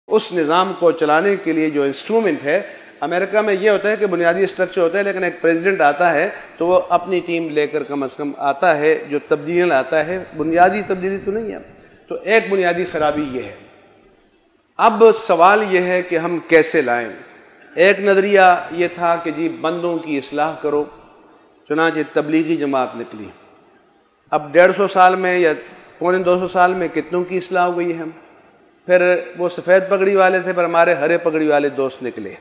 اس نظام کو چلانے کے لیے جو انسٹرومنٹ ہے، امریکہ میں یہ ہوتا ہے کہ بنیادی اسٹرکچر ہوتا ہے، لیکن ایک پریزیڈنٹ آتا ہے تو وہ اپنی ٹیم لے کر کم از کم آتا ہے، جو تبدیلیاں لاتا ہے، بنیادی تبدیلی تو نہیں ہے۔ تو ایک بنیادی خرابی یہ ہے۔ اب سوال یہ ہے کہ ہم کیسے لائیں۔ ایک نظریہ یہ تھا کہ جی بندوں کی اصلاح کرو، چنانچہ تبلیغی جماعت نکلی۔ اب 150 سال میں یا 250 سال میں کتنوں کی اصلاح ہو گئی ہے۔ پھر وہ سفید پگڑی والے تھے، پر ہمارے ہرے پگڑی والے دوست نکلے،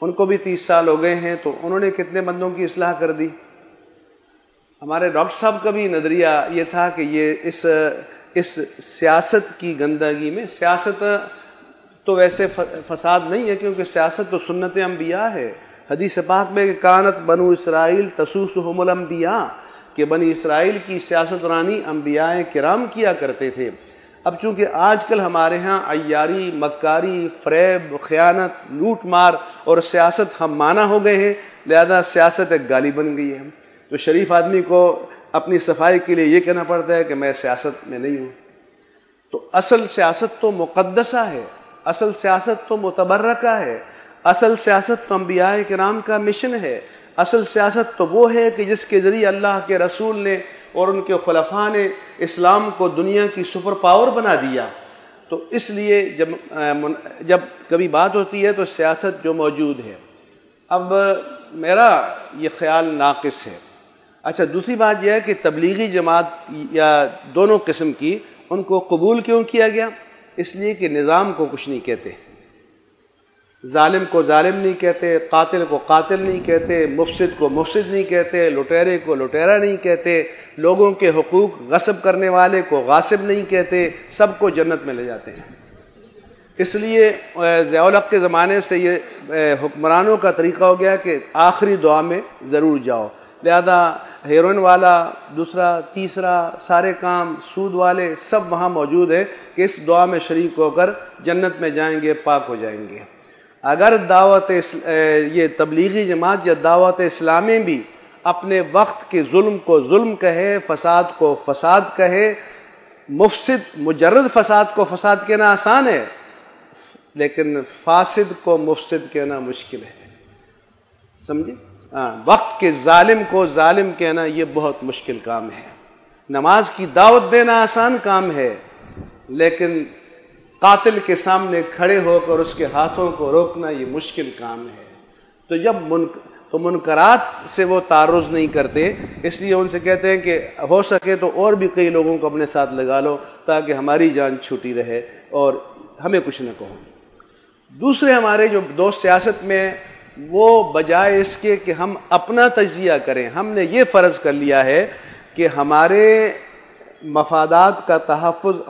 ان کو بھی 30 سال ہو گئے ہیں، تو انہوں نے کتنے بندوں کی اصلاح کر دی۔ ہمارے ڈاکٹر صاحب کا بھی نظریہ یہ تھا کہ یہ اس سیاست کی گندگی میں، سیاست تو ویسے فساد نہیں ہے، کیونکہ سیاست تو سنت انبیاء ہے۔ حدیث پاک میں کہ کانت بنو اسرائیل تسوسہم الانبیاء، کہ بنی اسرائیل کی سیاست رانی انبیاء کرام کیا کرتے تھے۔ اب چونکہ آج کل ہمارے ہاں عیاری، مکاری، فریب، خیانت، لوٹ مار اور سیاست ہم معنی ہو گئے ہیں، لہذا سیاست ایک گالی بن گئی ہے۔ تو شریف آدمی کو اپنی صفائی کے لیے یہ کہنا پڑتا ہے کہ میں سیاست میں نہیں ہوں۔ تو اصل سیاست تو مقدسہ ہے، اصل سیاست تو متبرکہ ہے، اصل سیاست تو انبیاء کرام کا مشن ہے، اصل سیاست تو وہ ہے کہ جس کے ذریعے اللہ کے رسول نے اور ان کے خلفاء نے اسلام کو دنیا کی سپر پاور بنا دیا۔ تو اس لیے جب کبھی بات ہوتی ہے تو سیاست جو موجود ہے، اب میرا یہ خیال ناقص ہے۔ اچھا، دوسری بات یہ ہے کہ تبلیغی جماعت یا دونوں قسم کی، ان کو قبول کیوں کیا گیا؟ اس لیے کہ نظام کو کچھ نہیں کہتے، ظالم کو ظالم نہیں کہتے، قاتل کو قاتل نہیں کہتے، مفسد کو مفسد نہیں کہتے، لٹیرے کو لٹیرا نہیں کہتے، لوگوں کے حقوق غصب کرنے والے کو غاصب نہیں کہتے، سب کو جنت میں لے جاتے ہیں۔ اس لیے ضیاء الحق کے زمانے سے یہ حکمرانوں کا طریقہ ہو گیا کہ آخری دعا میں ضرور جاؤ، لہذا ہیروئن والا، دوسرا، تیسرا، سارے کام، سود والے سب وہاں موجود ہیں کہ اس دعا میں شریک ہو کر جنت میں جائیں گے، پاک ہو جائیں گے۔ اگر یہ تبلیغی جماعت یا دعوت اسلامی بھی اپنے وقت کے ظلم کو ظلم کہے، فساد کو فساد کہے، مجرد فساد کو فساد کہنا آسان ہے، لیکن فاسد کو مفسد کہنا مشکل ہے، سمجھے؟ وقت کے ظالم کو ظالم کہنا یہ بہت مشکل کام ہے۔ نماز کی دعوت دینا آسان کام ہے، لیکن قاتل کے سامنے کھڑے ہو کر اس کے ہاتھوں کو روکنا یہ مشکل کام ہے۔ تو جب منکرات سے وہ تعرض نہیں کرتے، اس لیے ان سے کہتے ہیں کہ ہو سکے تو اور بھی کئی لوگوں کو اپنے ساتھ لگا لو تاکہ ہماری جان چھوٹی رہے اور ہمیں کچھ نہ کہو۔ دوسرے ہمارے جو دوست سیاست میں، وہ بجائے اس کے کہ ہم اپنا تجزیہ کریں، ہم نے یہ فرض کر لیا ہے کہ ہمارے مفادات کا تحفظ